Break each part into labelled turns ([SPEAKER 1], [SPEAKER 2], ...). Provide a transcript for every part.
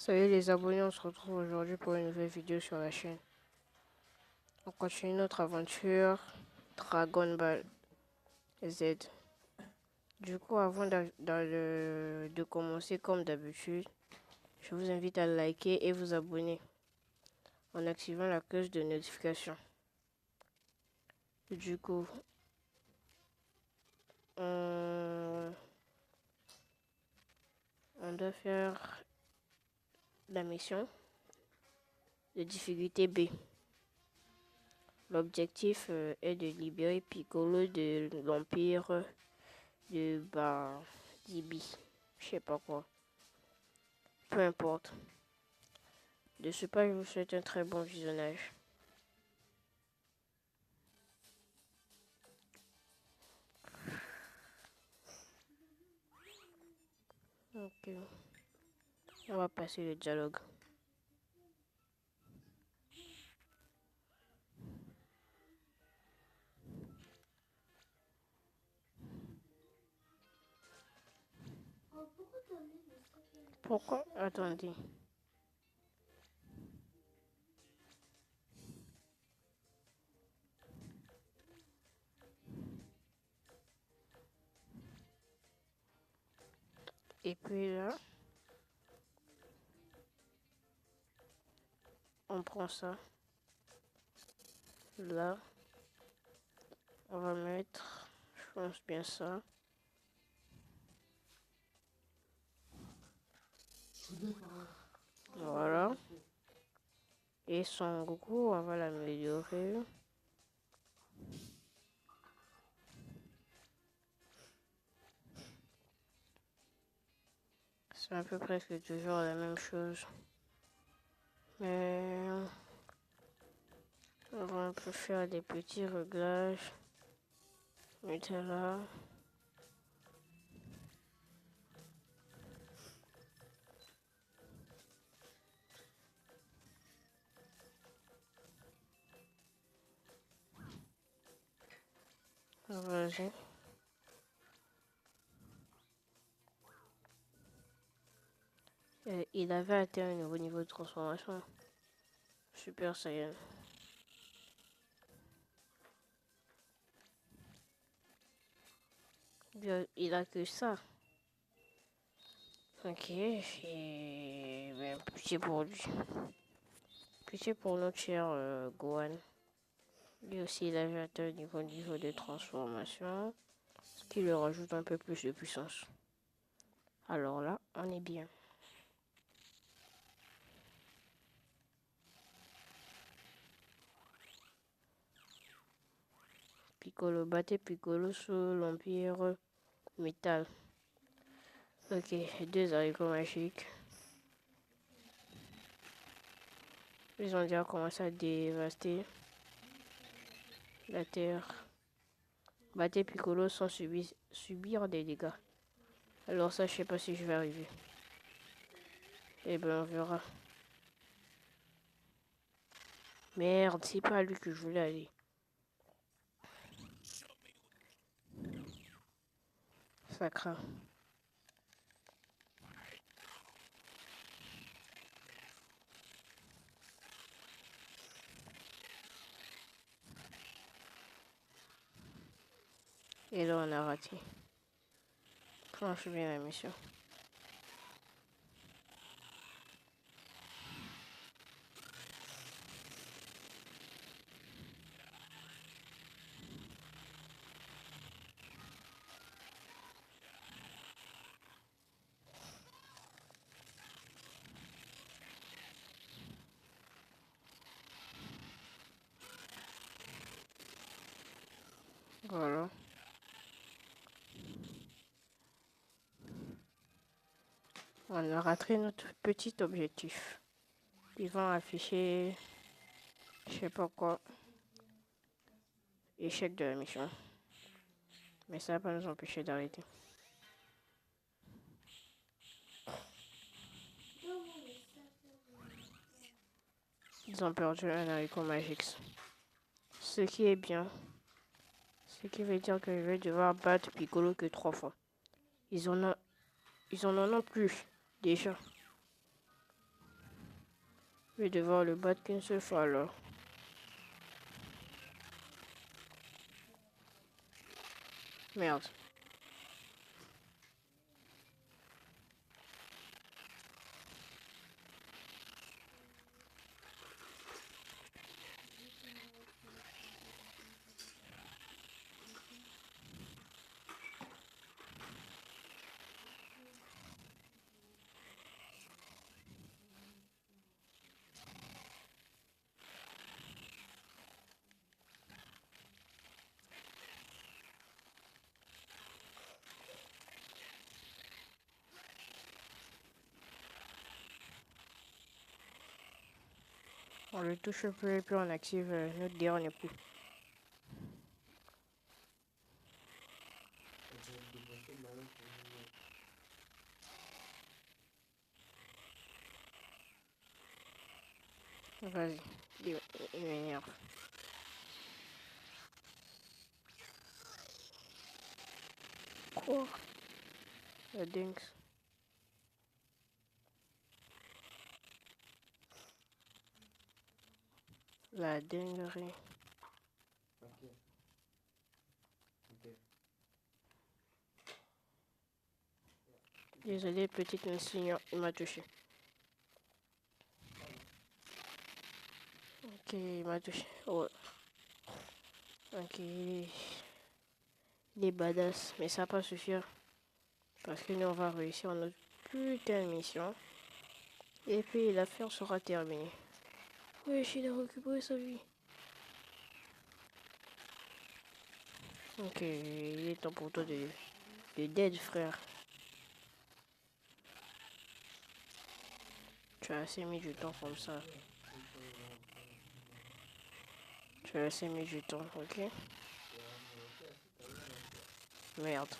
[SPEAKER 1] Salut les abonnés, on se retrouve aujourd'hui pour une nouvelle vidéo sur la chaîne. On continue notre aventure Dragon Ball Z. Du coup, avant de commencer comme d'habitude, je vous invite à liker et vous abonner en activant la cloche de notification. Du coup, on doit faire la mission de difficulté B. L'objectif est de libérer Piccolo de l'Empire de Bardibi. Je sais pas quoi. Peu importe. De ce pas, je vous souhaite un très bon visionnage. Ok. On va passer le dialogue. Pourquoi? Attendez. Et puis là, on prend ça. Là, on va mettre, je pense bien ça. Voilà. Et Son Goku, on va l'améliorer. C'est à peu presque toujours la même chose. Mais on va un peu faire des petits réglages. Nutella. Vas-y. Il avait atteint un nouveau niveau de transformation. Super Saiyan. Il a que ça. Ok, et ben, pitié pour lui. Pitié pour notre cher Gohan. Lui aussi, il avait atteint un niveau de transformation, ce qui lui rajoute un peu plus de puissance. Alors là, on est bien. Piccolo, battez Piccolo sous l'Empire Métal. Ok, 2 haricots magiques. Ils ont déjà commencé à dévaster la terre. Battez Piccolo sans subir des dégâts. Alors ça, je sais pas si je vais arriver. Eh ben, on verra. Merde, c'est pas à lui que je voulais aller. Ça craint. Et là, on a raté. Franchement, bien la mission. Voilà. On a raté notre petit objectif. Ils vont afficher, je sais pas quoi, échec de la mission. Mais ça va pas nous empêcher d'arrêter. Ils ont perdu un haricot magique. Ce qui est bien. Ce qui veut dire que je vais devoir battre Piccolo que 3 fois. Ils en ont plus, déjà. Je vais devoir le battre qu'une seule fois alors. Merde. On le touche un peu et puis on active notre dernier coup. Vas-y, il m'énerve. Quoi? La dingue. La dinguerie. Désolé, petite insigne, il m'a touché. Ok, il m'a touché. Ouais. Ok, il est badass, mais ça va pas suffire. Parce que nous, on va réussir notre putain de mission. Et puis l'affaire sera terminée. Wesh, il a récupéré sa vie. Ok, il est temps pour toi de dead, frère. Tu as assez mis du temps comme ça. Tu as assez mis du temps, ok? Merde.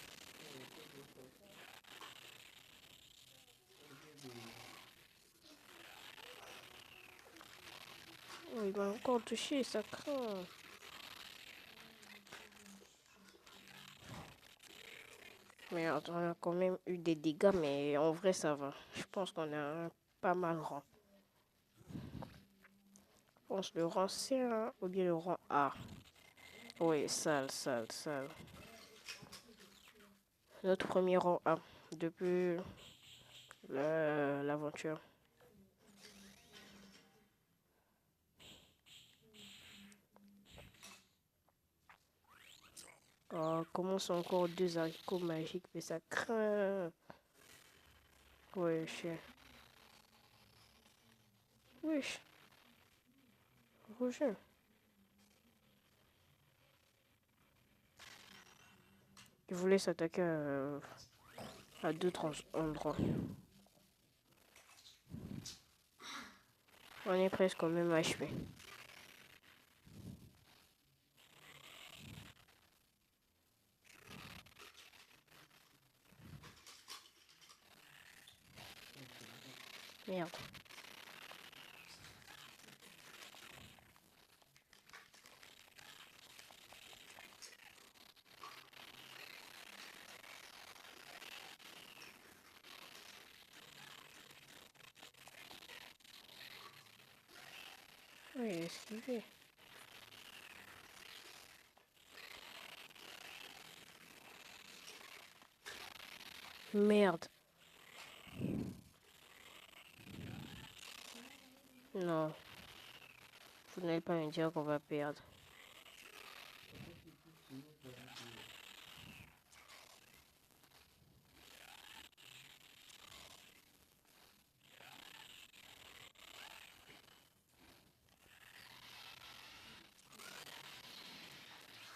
[SPEAKER 1] Oh, il m'a encore touché, ça craint. Merde, on a quand même eu des dégâts, mais en vrai, ça va. Je pense qu'on a un pas mal rang. Je pense le rang C ou bien le rang A. Oui, sale, sale, sale. Notre premier rang A depuis l'aventure. Oh, comment sont encore deux haricots magiques, mais ça craint. Wesh. Wesh. Roger. Il voulait s'attaquer à d'autres endroits. On est presque au même HP. Merde. Oui, esquivé. Merde. Non. Vous n'allez pas me dire qu'on va perdre.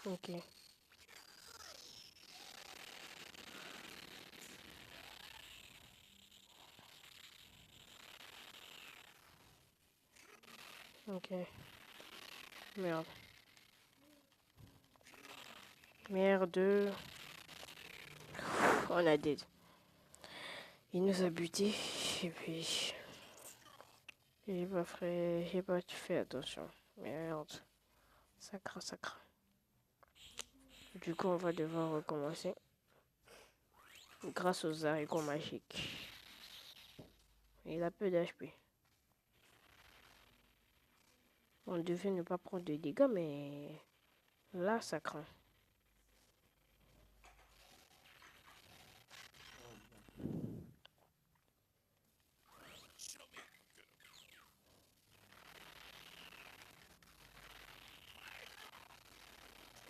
[SPEAKER 1] Ok. Ok. Merde. Merde. On a dead. Il nous a buté. Et puis... J'ai pas fait attention. Merde. Ça craint, ça craint. Du coup, on va devoir recommencer. Grâce aux haricots magiques. Il a peu d'HP. On devait ne pas prendre de dégâts, mais là, ça craint.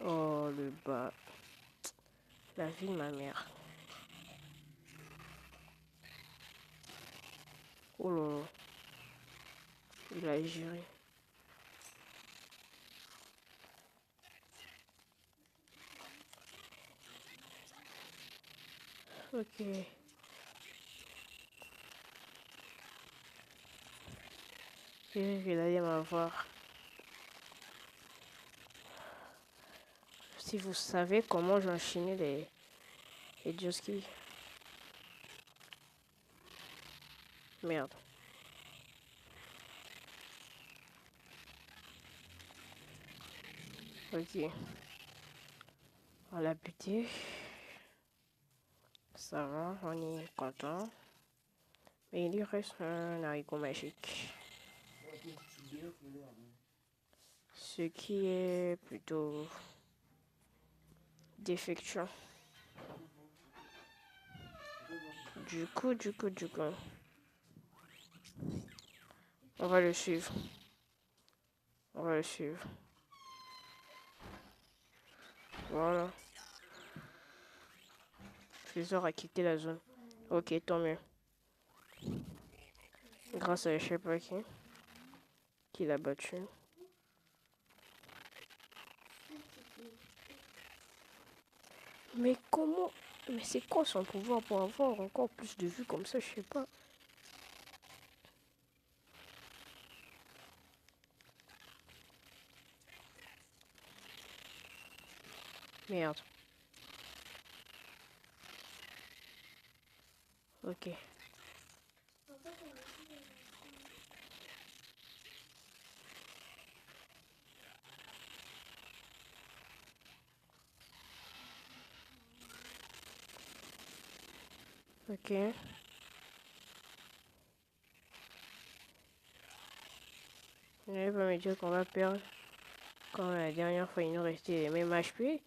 [SPEAKER 1] Oh, le bas. La vie de ma mère. Oh là là. Il a géré. Ok. Il allait m'avoir. Si vous savez comment j'enchaînais les jet skis. Merde. Ok. On l'a buté. Ça va, on est content. Mais il lui reste un haricot magique. Ce qui est plutôt défectueux. Du coup, on va le suivre. On va le suivre. Voilà. Trésor a quitté la zone. Ok, tant mieux. Grâce à je sais pas qui l'a battu. Mais comment? Mais c'est quoi son pouvoir pour avoir encore plus de vues comme ça? Je sais pas. Merde. Ok. Ok. Vous n'allez pas me dire qu'on va perdre. Quand la dernière fois, il nous restait les mêmes HP.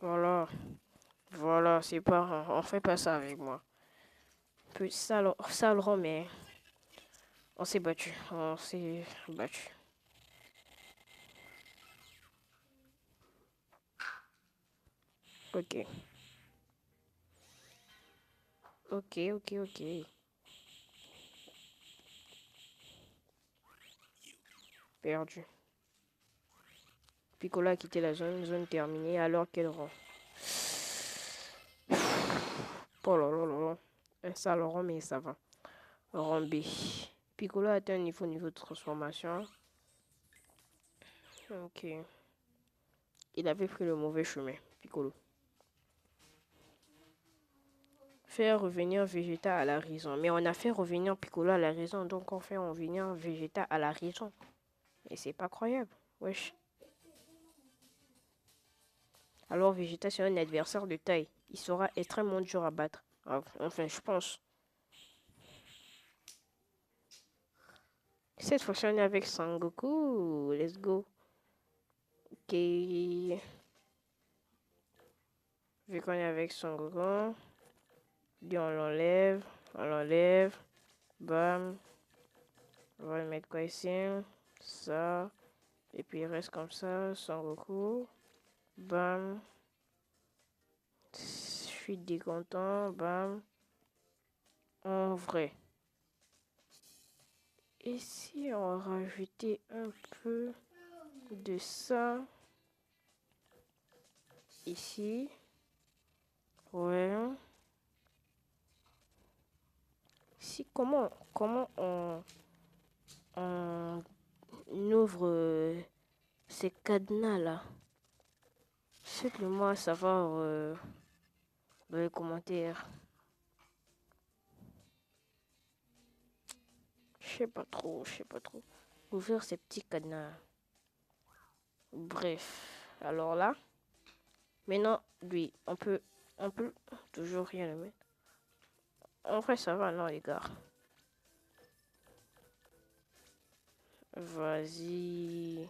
[SPEAKER 1] Voilà. Voilà, c'est pas... On fait pas ça avec moi. Petit sale rond, mais on s'est battu. On s'est battu. Ok. Ok. Perdu. Piccolo a quitté la zone terminée alors qu'elle rend. Oh là là là là. Un sale rond, mais ça va. Rond B. Piccolo a atteint un niveau de transformation. Ok. Il avait pris le mauvais chemin, Piccolo. Faire revenir Vegeta à la raison. Mais on a fait revenir Piccolo à la raison, donc on fait revenir Vegeta à la raison. Et c'est pas croyable. Wesh. Alors Vegeta, c'est un adversaire de taille. Il sera extrêmement dur à battre. Enfin, je pense. Cette fois-ci, on est avec Sangoku. Let's go. Ok. Vu qu'on est avec Sangoku, lui on l'enlève. On l'enlève. Bam. On va le mettre quoi ici? Ça. Et puis il reste comme ça. Sangoku. Bam. Fuite des comptants. Bam. En vrai. Et si on rajoutait un peu de ça ici? Ouais. Si comment on ouvre ces cadenas là? Faites-le moi savoir dans les commentaires. Je sais pas trop. Ouvrir ces petits cadenas. Bref. Alors là, maintenant, lui, on peut toujours rien le mettre. En vrai, ça va, non, les gars. Vas-y.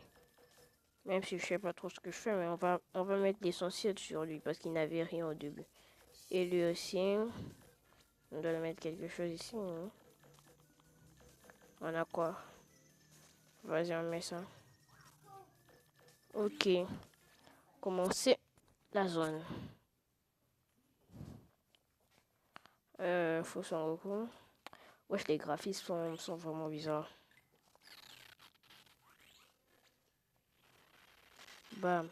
[SPEAKER 1] Même si je sais pas trop ce que je fais, mais on va mettre l'essentiel sur lui parce qu'il n'avait rien au début. Et lui aussi, on doit mettre quelque chose ici. Hein. On a quoi? Vas-y, on met ça. Ok. Commencer la zone. Faut s'en recours. Wesh, les graphismes sont vraiment bizarres. Bam.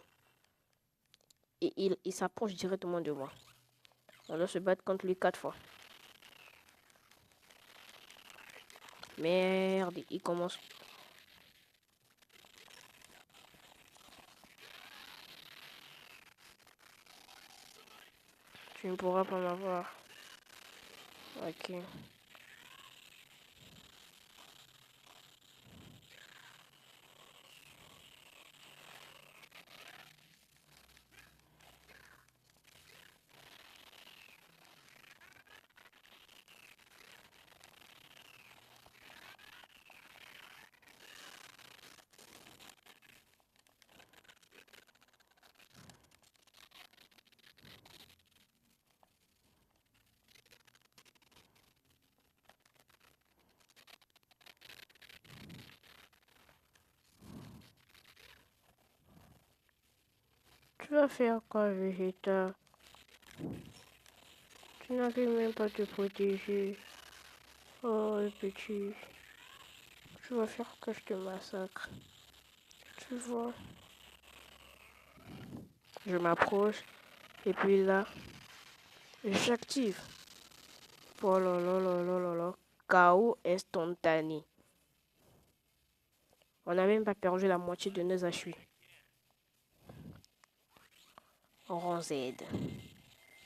[SPEAKER 1] Et il s'approche directement de moi. On doit se battre contre lui 4 fois. Merde, il commence. Tu ne pourras pas m'avoir. Ok. Tu vas faire quoi, Vegeta? Tu n'arrives même pas à te protéger. Oh, le petit. Tu vas faire que je te massacre. Tu vois. Je m'approche. Et puis là, j'active. Oh là là là là là là. KO instantané. On n'a même pas perdu la moitié de nos HP. Rang Z.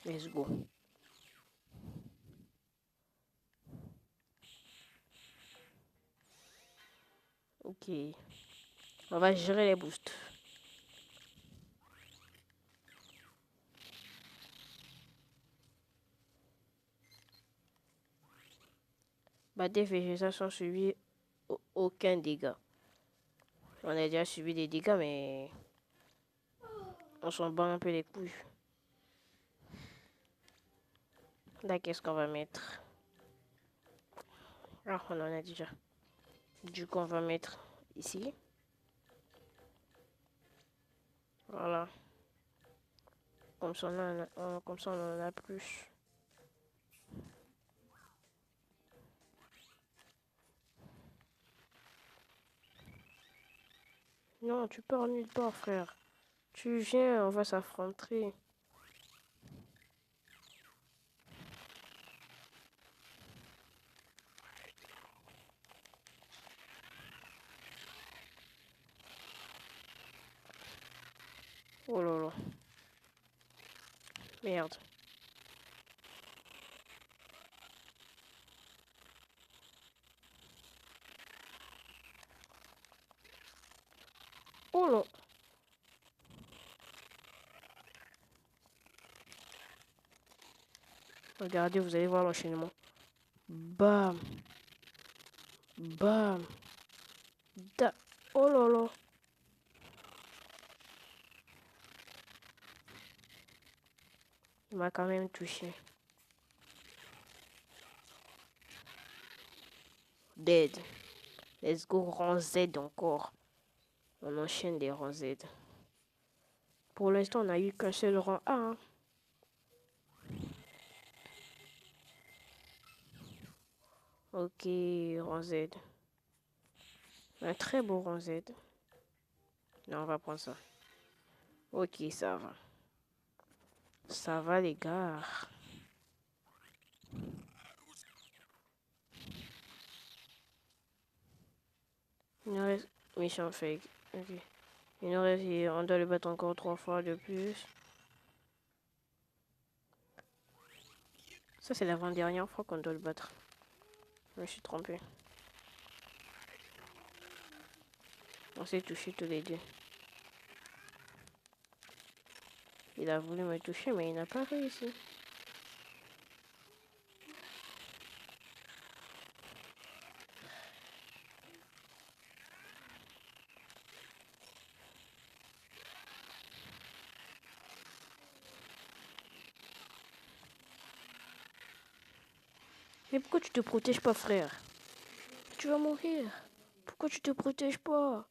[SPEAKER 1] Let's go. Ok. On va gérer les boosts. Bah, des végétations suivies, aucun dégât. On a déjà subi des dégâts, mais on s'en bat un peu les couilles. Là, qu'est-ce qu'on va mettre? Ah, on en a déjà. Du coup, on va mettre ici. Voilà. Comme ça, comme ça, on en a plus. Non, tu pars nulle part, frère. Tu viens, on va s'affronter. Oh là là. Merde. Oh là. Regardez, vous allez voir l'enchaînement. Bam. Bam. Da. Oh là là. Il m'a quand même touché. Dead. Let's go, rang Z encore. On enchaîne des rangs Z. Pour l'instant, on n'a eu qu'un seul rang A. Hein. Ok, rang Z. Un très beau rang Z. Non, on va prendre ça. Ok, ça va. Ça va, les gars. Il nous reste... Mission fake. Ok. Il nous reste... On doit le battre encore 3 fois de plus. Ça, c'est l'avant-dernière fois qu'on doit le battre. Je me suis trompé. On s'est touché tous les deux. Il a voulu me toucher, mais il n'a pas réussi. Mais pourquoi tu te protèges pas, frère? Tu vas mourir. Pourquoi tu te protèges pas?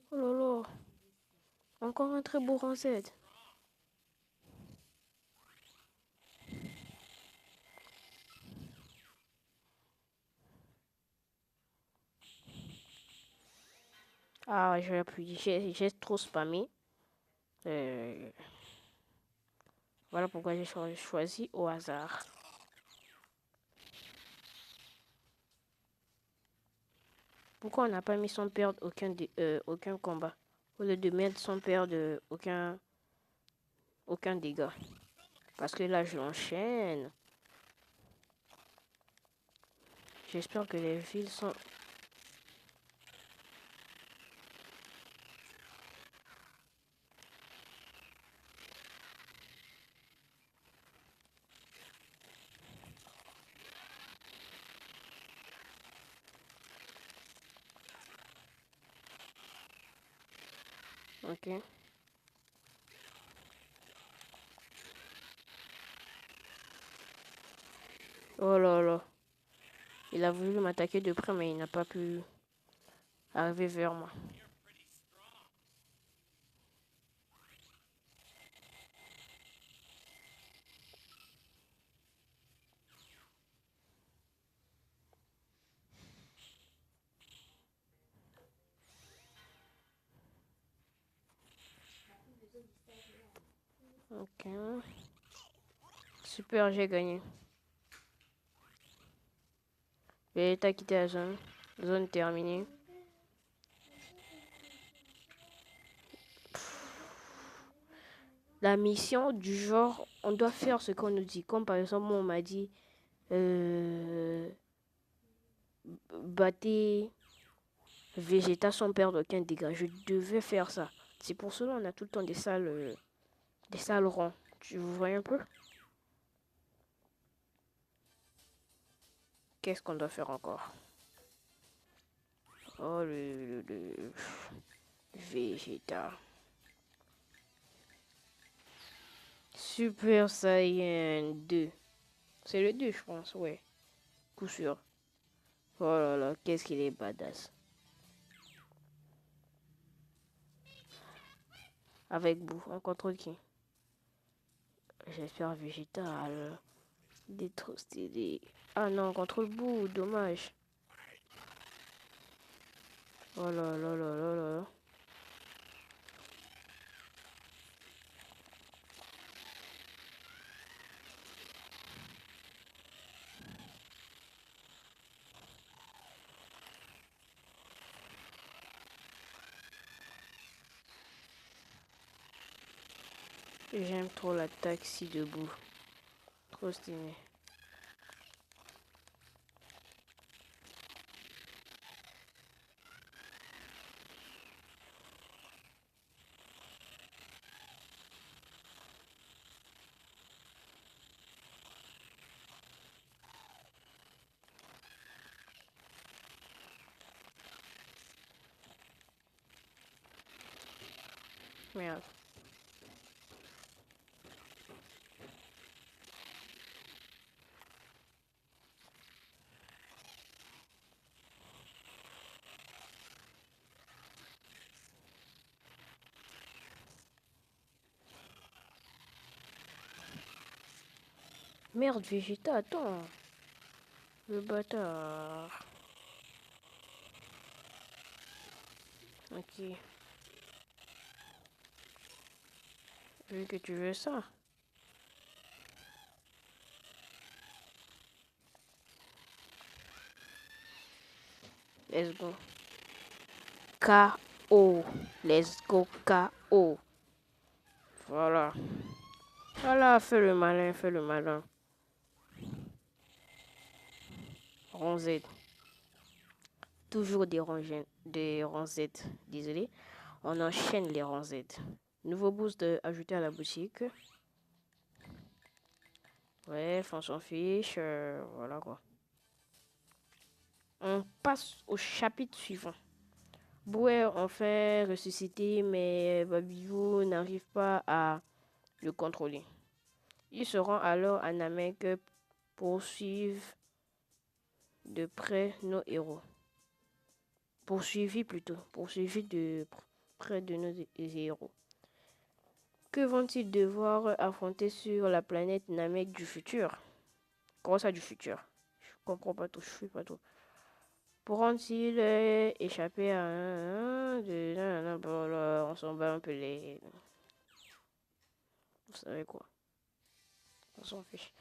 [SPEAKER 1] Oh là là. Encore un très beau rang Z. Ah, je vais appuyer. J'ai trop spammé. Euh, Voilà pourquoi j'ai choisi au hasard. Pourquoi on n'a pas mis sans perdre aucun combat? Au lieu de mettre sans perdre aucun dégât. Parce que là, je l'enchaîne. J'espère que les villes sont... Ok. Oh là là. Il a voulu m'attaquer de près, mais il n'a pas pu arriver vers moi. Ok. Super, j'ai gagné. Vegeta quitté la zone. Zone terminée. La mission du genre, on doit faire ce qu'on nous dit. Comme par exemple, moi, on m'a dit, battez Vegeta sans perdre aucun dégât. Je devais faire ça. C'est pour cela qu'on a tout le temps des sales ronds. Tu vois un peu? Qu'est-ce qu'on doit faire encore? Oh, le Vegeta. Super Saiyan 2. C'est le 2, je pense, ouais. Coup sûr. Oh là là, qu'est-ce qu'il est badass. Avec Boo, on contrôle qui? J'espère Vegeta des trop stylé. Ah non, on contrôle Boo, dommage. Oh là là là là là. J'aime trop la taxi de Boo. Trop stylé. Merde. Merde, Vegeta, attends. Le bâtard. Ok. Vu que tu veux ça. Let's go. K.O. Let's go K.O. Voilà. Voilà, fais le malin, fais le malin. Rang Z. Toujours des rangs Z. Désolé. On enchaîne les rangs Z. Nouveau boost ajouté à la boutique. Ouais, on s'en fiche. Voilà quoi. On passe au chapitre suivant. Boué enfin ressuscité, mais Babylou n'arrive pas à le contrôler. Il se rend alors à Namek pour suivre de près nos héros. Poursuivis de près de nos héros. Que vont-ils devoir affronter sur la planète Namek du futur? Comment ça du futur? Je comprends pas tout, je suis pas tout. Pourront-ils échapper à on s'en bat un peu les... Vous savez quoi? On s'en fiche.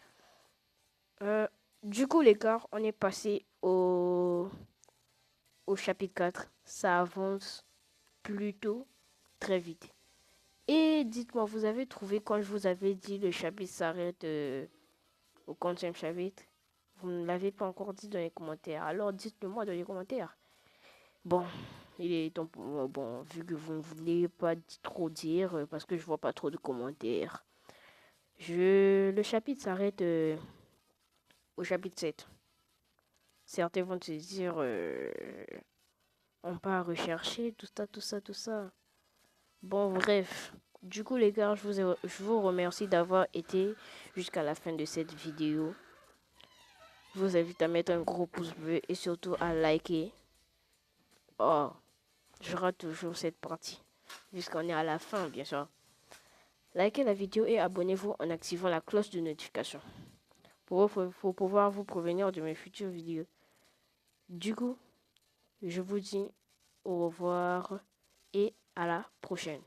[SPEAKER 1] Du coup, les gars, on est passé au chapitre 4. Ça avance plutôt très vite. Et dites-moi, vous avez trouvé quand je vous avais dit le chapitre s'arrête au 40e chapitre? Vous ne l'avez pas encore dit dans les commentaires. Alors dites-le moi dans les commentaires. Bon, il est temps bon, vu que vous ne voulez pas trop dire, parce que je vois pas trop de commentaires. Le chapitre s'arrête au chapitre 7. Certains vont se dire, on part rechercher, tout ça, tout ça, tout ça. Bon, bref. Du coup, les gars, je vous remercie d'avoir été jusqu'à la fin de cette vidéo. Je vous invite à mettre un gros pouce bleu et surtout à liker. Oh, je rate toujours cette partie. Puisqu'on est à la fin, bien sûr. Likez la vidéo et abonnez-vous en activant la cloche de notification. Pour pouvoir vous prévenir de mes futures vidéos. Du coup, je vous dis au revoir et à la prochaine.